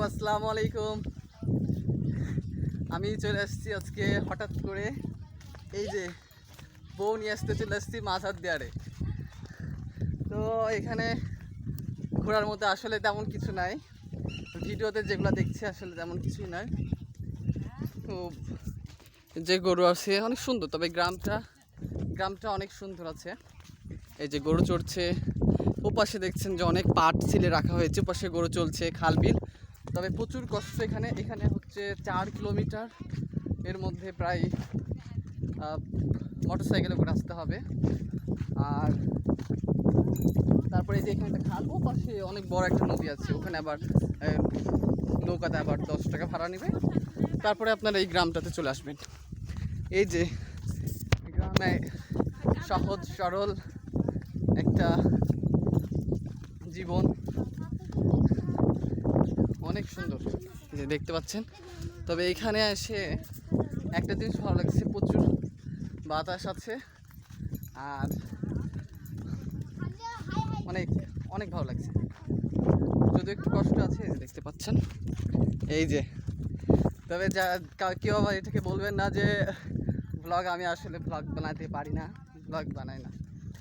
আসসালামু আলাইকুম। আমি চলে আসছি আজকে হঠাৎ করে, এই যে বউ নিয়ে আসতে চলে আসছি মাঝার দেয়ারে। তো এখানে ঘোরার মধ্যে আসলে তেমন কিছু নাই, ভিডিওতে যেগুলো দেখছি আসলে তেমন কিছুই নাই। তো যে গরু আছে অনেক সুন্দর, তবে গ্রামটা অনেক সুন্দর আছে। এই যে গরু চড়ছে, ওপাশে দেখছেন যে অনেক পাট ছিলে রাখা হয়েছে, ওপাশে গরু চলছে, খাল বিল। তবে প্রচুর কষ্ট এখানে হচ্ছে 4 কিলোমিটার, এর মধ্যে প্রায় মোটর সাইকেলে করে আসতে হবে। আর তারপরে এই যে এখানে একটা খাল, ও পাশে অনেক বড় একটা নদী আছে, ওখানে আবার নৌকাতে আবার 10 টাকা ভাড়া নেবে। তারপরে আপনারা এই গ্রামটাতে চলে আসবেন। এই যে গ্রামে সহজ সরল একটা জীবন, অনেক সুন্দর, যে দেখতে পাচ্ছেন। তবে এখানে এসে একটা জিনিস ভালো লাগছে, প্রচুর বাতাস আছে আর অনেক অনেক ভালো লাগছে। যদি একটু কষ্ট আছে, দেখতে পাচ্ছেন এই যে। তবে কেউ আবার এটাকে বলবেন না যে ব্লগ, আমি আসলে ব্লগ বানাতে পারি না, ব্লগ বানাই না,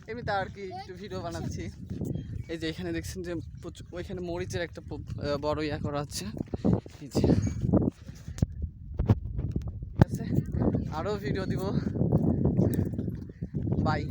এমনিতে আর কি একটু ভিডিও বানাচ্ছি। এই যে এখানে দেখছেন যে ওইখানে মরিচের একটা বড় ইয়া করা আছে। এই যে ঠিক আছে, আরও ভিডিও দিব। বাই।